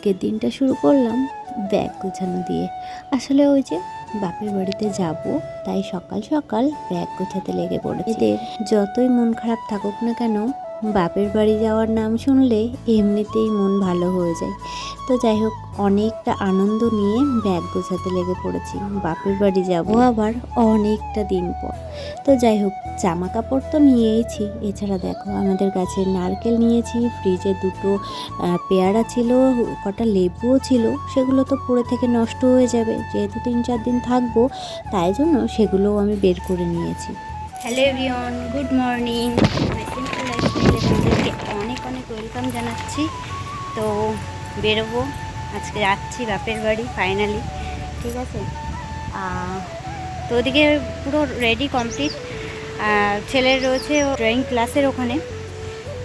আজকের দিনটা শুরু করলাম ব্যাগ গোছানো দিয়ে। আসলে ওই যে বাপের বাড়িতে যাব, তাই সকাল সকাল ব্যাগ গোছাতে লেগে পড়েছি। এদের যতই মন খারাপ থাকুক না কেন, বাপের বাড়ি যাওয়ার নাম শুনলে এমনিতেই মন ভালো হয়ে যায়। তো যাই হোক, অনেকটা আনন্দ নিয়ে ব্যাগ গোছাতে লেগে পড়েছি। বাপের বাড়ি যাব আবার অনেকটা দিন পর। তো যাই হোক, জামা কাপড় তো নিয়েইছি, এছাড়া দেখো আমাদের গাছের নারকেল নিয়েছি, ফ্রিজে দুটো পেয়ারা ছিল, কটা লেবুও ছিল। সেগুলো তো পড়ে থেকে নষ্ট হয়ে যাবে, যেহেতু 3-4 দিন থাকবো, তাই জন্য সেগুলোও আমি বের করে নিয়েছি। Hello everyone, good morning. Simple লাইফস্টাইলে তোমাদেরকে অনেক অনেক ওয়েলকাম জানাচ্ছি। তো বেরোবো, আজকে যাচ্ছি বাপের বাড়ি ফাইনালি, ঠিক আছে। তো ওদিকে পুরো রেডি কমপ্লিট। ছেলের রয়েছে ড্রয়িং ক্লাসের ওখানে,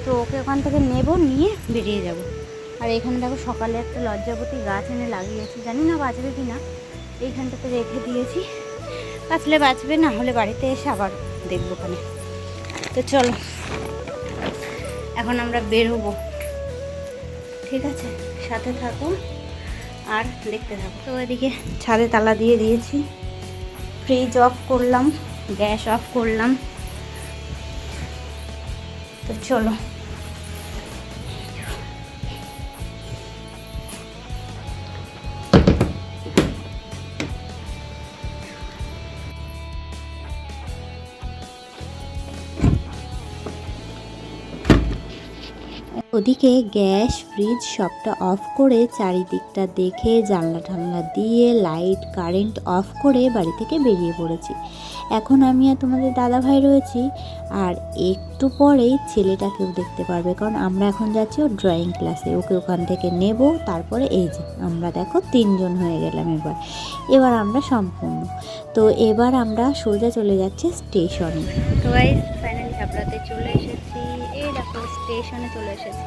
তো ওকে ওখান থেকে নেব, নিয়ে বেরিয়ে যাব। আর এখানে দেখো সকালে একটা লজ্জাবতী গাছ এনে লাগিয়েছি, জানি না বাঁচবে কি না। এইখানটাতে রেখে দিয়েছি, বাঁচলে বাঁচবে, না হলে বাড়িতে এসে আবার দেখবো ওখানে। তো চলো এখন আমরা বেরোবো, ঠিক আছে, সাথে থাকো আর দেখতে থাকো। তো এদিকে ছাদে তালা দিয়ে দিয়েছি, ফ্রিজ অফ করলাম, গ্যাস অফ করলাম। তো চলো ওদিকে গ্যাস ফ্রিজ সবটা অফ করে চারিদিকটা দেখে জানলা টানলা দিয়ে লাইট কারেন্ট অফ করে বাড়ি থেকে বেরিয়ে পড়েছি। এখন আমি আর তোমাদের দাদাভাই রয়েছি, আর একটু পরেই ছেলেটাকেও দেখতে পারবে, কারণ আমরা এখন যাচ্ছি ওর ড্রয়িং ক্লাসে। ওকে ওখান থেকে নেব, তারপরে এই যে আমরা দেখো 3 জন হয়ে গেলাম। এবার আমরা সম্পূর্ণ। তো এবার আমরা সোজা চলে যাচ্ছি স্টেশনে। তো ফাইনালি হাবড়াতে চলে এসেছি। এই দেখো স্টেশনে চলে এসেছি,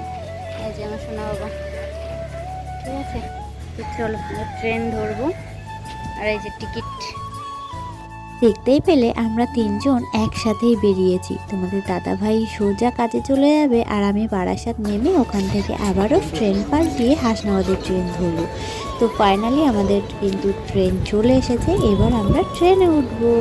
এই যে আমার সোনা বাবা, ঠিক আছে। তো চলো ট্রেন ধরবো, আর এই যে টিকিট। দেখতেই পেলে আমরা 3 জন একসাথেই বেরিয়েছি। তোমাদের দাদাভাই সোজা কাজে চলে যাবে, আর আমি বারাসাত নেমে ওখান থেকে আবারও ট্রেন পাল্টিয়ে হাসনাবাদের ট্রেন ধরবো। তো ফাইনালি আমাদের কিন্তু ট্রেন চলে এসেছে, এবার আমরা ট্রেনে উঠবো।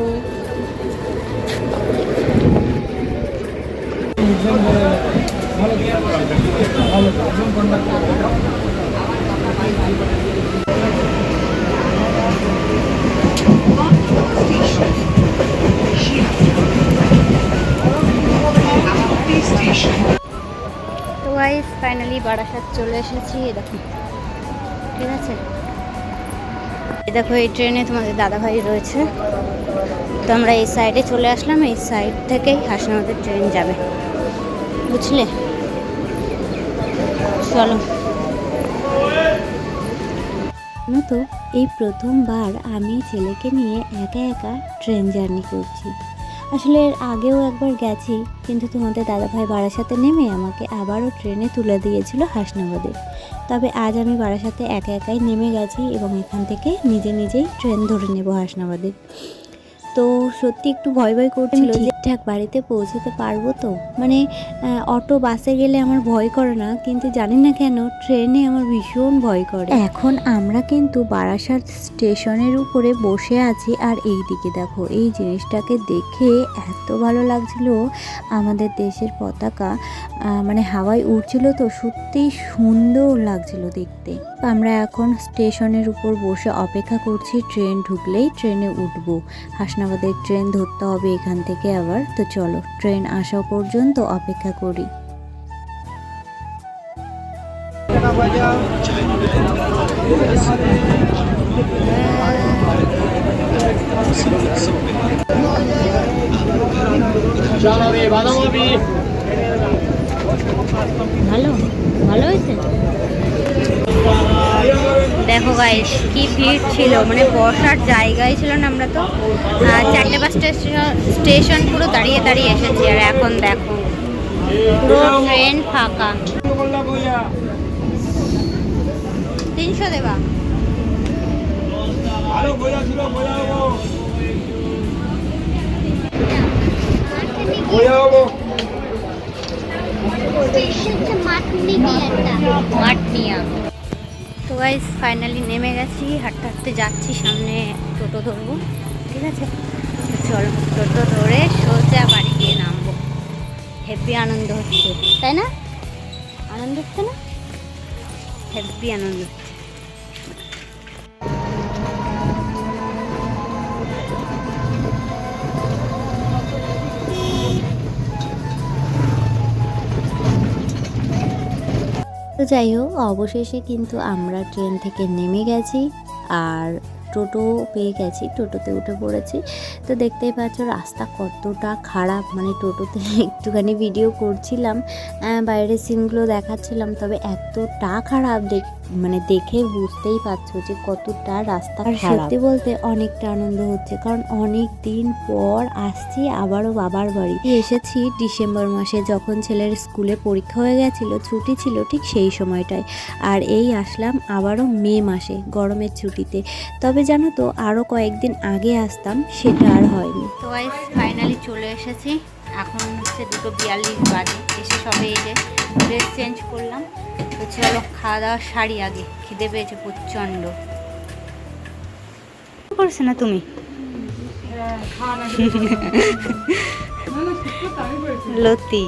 তো গাইস ফাইনালি বারাসাত চলে এসেছি, দেখো, ঠিক আছে। দেখো এই ট্রেনে তোমাদের দাদাভাই রয়েছে। তো আমরা এই সাইডে চলে আসলাম, এই সাইড থেকেই হাসনাবাদের ট্রেন যাবে, বুঝলে। চলো। তো এই প্রথমবার আমি ছেলেকে নিয়ে একা একা ট্রেন জার্নি করছি। আসলে এর আগেও একবার গেছি, কিন্তু তোমাদের দাদাভাই বারাসাতে নেমে আমাকে আবারও ট্রেনে তুলে দিয়েছিল হাসনাবাদে। তবে আজ আমি বারাসাতে একা একাই নেমে গেছি, এবং এখান থেকে নিজেই ট্রেন ধরে নেব হাসনাবাদে। তো সত্যি একটু ভয় করছিল যে ঠিকঠাক বাড়িতে পৌঁছতে পারবো তো। মানে অটো বাসে গেলে আমার ভয় করে না, কিন্তু জানি না কেন ট্রেনে আমার ভীষণ ভয় করে। এখন আমরা কিন্তু বারাসাত স্টেশনের উপরে বসে আছি, আর এই দিকে দেখো এই জিনিসটাকে দেখে এত ভালো লাগছিল। আমাদের দেশের পতাকা মানে হাওয়ায় উড়ছিল, তো সত্যিই সুন্দর লাগছিল দেখতে। আমরা এখন স্টেশনের উপর বসে অপেক্ষা করছি, ট্রেন ঢুকলেই ট্রেনে উঠবো। হাসনাবাদের ট্রেন ধরতে হবে এখান থেকে আবার। তো চলো ট্রেন আসা পর্যন্ত অপেক্ষা করি। ভালো ভালো হয়েছে। দেখো গাইস কি ভিড় ছিল, মানে বসার জায়গায় ছিল না। আমরা তো 4-5 স্টেশন পুরো দাঁড়িয়ে এসেছি, আর এখন দেখো পুরো ট্রেন ফাঁকা। 300 দেবা। তো গাইস ফাইনালি নেমে গেছি, হাঁটতে হাঁটতে যাচ্ছি, সামনে টোটো ধরবো, ঠিক আছে? চলো টোটো ধরে সোজা বাড়ি গিয়ে নামবো। হেব্বি আনন্দ হচ্ছে, তাই না? আনন্দ হচ্ছে না? হেব্বি আনন্দ হচ্ছে। তো যাই হোক, অবশেষে কিন্তু আমরা ট্রেন থেকে নেমে গেছি আর টোটো পেয়ে গেছি, টোটোতে উঠে পড়েছি। তো দেখতেই পাচ্ছ রাস্তা কতটা খারাপ, মানে টোটোতে একটুখানি ভিডিও করছিলাম, বাইরের সিনগুলো দেখাচ্ছিলাম, তবে এতটা খারাপ মানে দেখে বুঝতেই পারছো যে কতটা রাস্তা খারাপ। সত্যি বলতে অনেকটা আনন্দ হচ্ছে, কারণ অনেক দিন পর আসছি আবারও বাবার বাড়ি। এসেছি ডিসেম্বর মাসে, যখন ছেলের স্কুলে পরীক্ষা হয়ে গেছিল, ছুটি ছিল ঠিক সেই সময়টায়। আর এই আসলাম আবারও মে মাসে গরমের ছুটিতে। তবে জানো তো, আরও কয়েকদিন আগে আসতাম, সেটা আর হয়নি। তো ফাইনালি চলে এসেছি, এখন হচ্ছে 2:42 বাজে। এসে সবে এই যে ড্রেস চেঞ্জ করলাম। তো চলো খাওয়া দাওয়া সারি আগে, খিদে পেয়েছে প্রচণ্ড। করছে না তুমি? লতি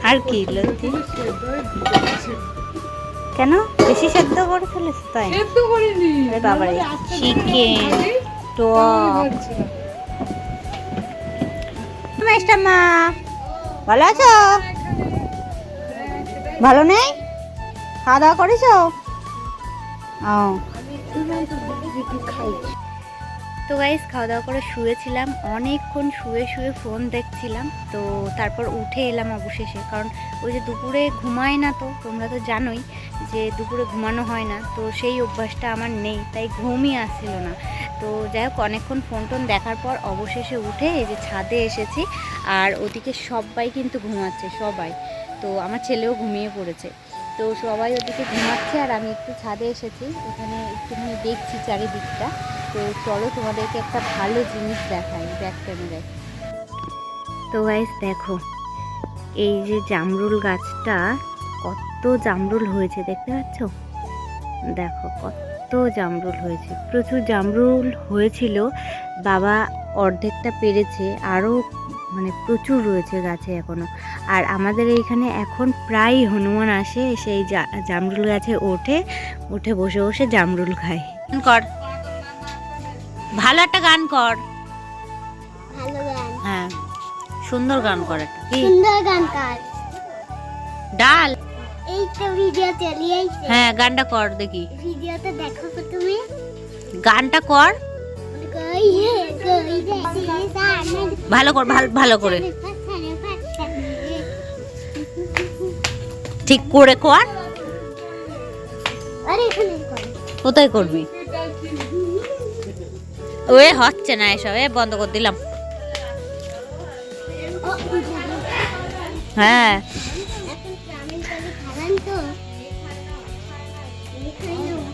আর কি লতি? কেন বেশি সেদ্ধ করে ফেলেছ? তাই বাবারে, চিকেন টক। মা ভালো আছো? ভালো নেই? খাওয়া দাওয়া করেছ? তো গাইস খাওয়া দাওয়া করে শুয়েছিলাম, অনেকক্ষণ শুয়ে শুয়ে ফোন দেখছিলাম। তো তারপর উঠে এলাম অবশেষে, কারণ ওই যে দুপুরে ঘুমায় না, তো তোমরা তো জানোই যে দুপুরে ঘুমানো হয় না, তো সেই অভ্যাসটা আমার নেই, তাই ঘুমই আসছিল না। তো যাই হোক, অনেকক্ষণ ফোন টোন দেখার পর অবশেষে উঠে এই যে ছাদে এসেছি। আর ওদিকে সবাই কিন্তু ঘুমাচ্ছে, সবাই। তো আমার ছেলেও ঘুমিয়ে পড়েছে। তো সবাই ওদিকে ঘুমাচ্ছে আর আমি একটু ছাদে এসেছি, এখানে একটুখানি দেখছি চারিদিকটা। তো চলো তোমাদেরকে একটা ভালো জিনিস দেখাই ব্যাক ক্যামেরায়। তো গাইস দেখো, এই যে জামরুল গাছটা, কত জামরুল হয়েছে দেখতে পাচ্ছ? দেখো কত জামরুল হয়েছে, প্রচুর জামরুল হয়েছিল। বাবা অর্ধেকটা পেরেছে, আরও মানে প্রচুর রয়েছে গাছে এখনো। আর আমাদের এইখানে এখন প্রায় হনুমান আসে, সেই জামরুল গাছে ওঠে, উঠে বসে বসে জামরুল খায়। কর ভালো একটা গান কর। ভালো গান? হ্যাঁ, সুন্দর গান কর একটা। সুন্দর গান কর। ডাল এই তো ভিডিও চালিয়েছে। হ্যাঁ, গানটা কর দেখি। ভিডিওতে দেখো তো তুমি, গানটা কর ভালো কর, ভালো করে ঠিক করে কর। আরে এখানে কর। কোথায় করবি? ওয়ে হচ্ছে না এসব, বন্ধ করে দিলাম। হ্যাঁ,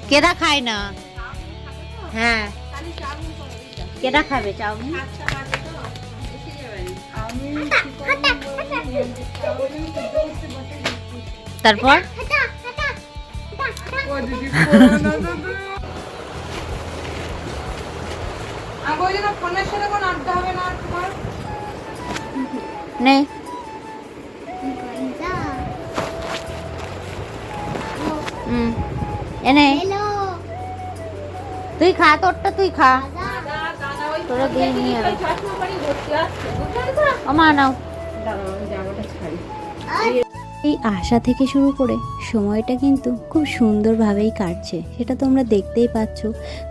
কেডা খায় না? হ্যাঁ, কেডা খাবে চাউমিন? তারপর নেই, এনে তুই খা, তোরটা তুই খা, তোরা দিয়ে নিয়ে মা নাও। এই আশা থেকে শুরু করে সময়টা কিন্তু খুব সুন্দরভাবেই কাটছে, সেটা তোমরা দেখতেই পাচ্ছ।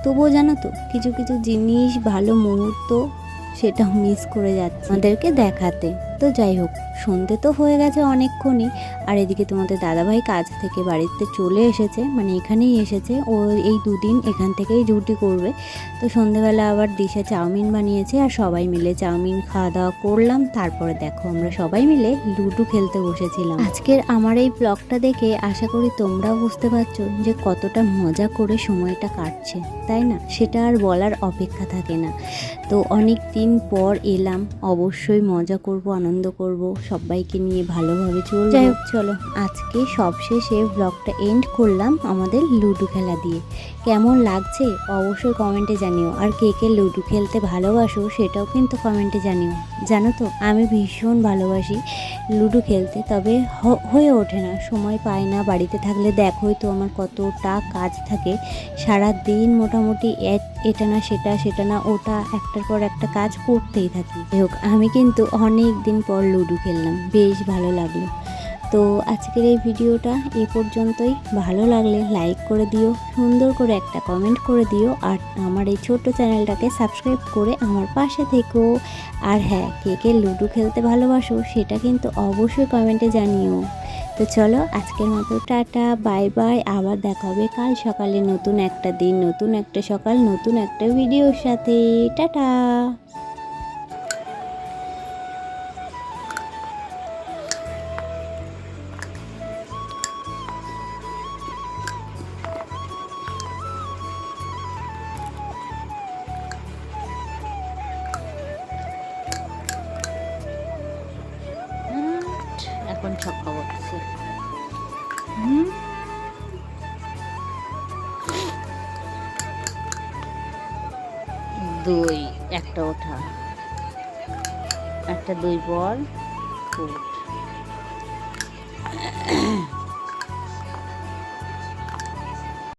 তবুও জানো তো, কিছু কিছু জিনিস, ভালো মুহূর্ত, সেটাও মিস করে যাচ্ছে আমাদেরকে দেখাতে। তো যাই হোক, সন্ধে তো হয়ে গেছে অনেকক্ষণই। আর এদিকে তোমাদের দাদাভাই কাজ থেকে বাড়িতে চলে এসেছে, মানে এখানেই এসেছে। ও এই দুদিন এখান থেকেই ডিউটি করবে। তো সন্ধেবেলা আবার দিশা চাউমিন বানিয়েছে, আর সবাই মিলে চাউমিন খাওয়া দাওয়া করলাম। তারপরে দেখো, আমরা সবাই মিলে লুডো খেলতে বসেছিলাম। আজকের আমার এই ব্লগটা দেখে আশা করি তোমরাও বুঝতে পারছো যে কতটা মজা করে সময়টা কাটছে, তাই না? সেটা আর বলার অপেক্ষা থাকে না। তো অনেক দিন পর এলাম, অবশ্যই মজা করবো, আনন্দ করব, সবাইকে নিয়ে ভালোভাবে চলব। যাই হোক চলো, আজকে সবশেষে ব্লগটা এন্ড করলাম আমাদের লুডো খেলা দিয়ে। কেমন লাগছে অবশ্যই কমেন্টে জানিও, আর কে কে লুডো খেলতে ভালোবাসো সেটাও কিন্তু কমেন্টে জানিও। জানো তো আমি ভীষণ ভালোবাসি লুডো খেলতে, তবে হয়ে ওঠে না, সময় পাই না। বাড়িতে থাকলে দেখোই তো আমার কতটা কাজ থাকে, সারা দিন মোটামুটি এটা না সেটা, সেটা না ওটা, একটার পর একটা কাজ করতেই থাকি। যাই হোক, আমি কিন্তু অনেক দিন পর লুডো খেললাম, বেশ ভালো লাগলো। তো আজকের এই ভিডিওটা এ পর্যন্তই। ভালো লাগলে লাইক করে দিও, সুন্দর করে একটা কমেন্ট করে দিও, আর আমার এই ছোট্ট চ্যানেলটাকে সাবস্ক্রাইব করে আমার পাশে থেকো। আর হ্যাঁ, কে কে লুডো খেলতে ভালোবাসো সেটা কিন্তু অবশ্যই কমেন্টে জানিও। তো চলো আজকের মতো টাটা, বাই বাই। আবার দেখা হবে কাল সকালে, নতুন একটা দিন, নতুন একটা সকাল, নতুন একটা ভিডিওর সাথে। টাটা। এখন ছক্কা বসছে। দুই, একটা ওঠা, একটা দুই বল ফুট।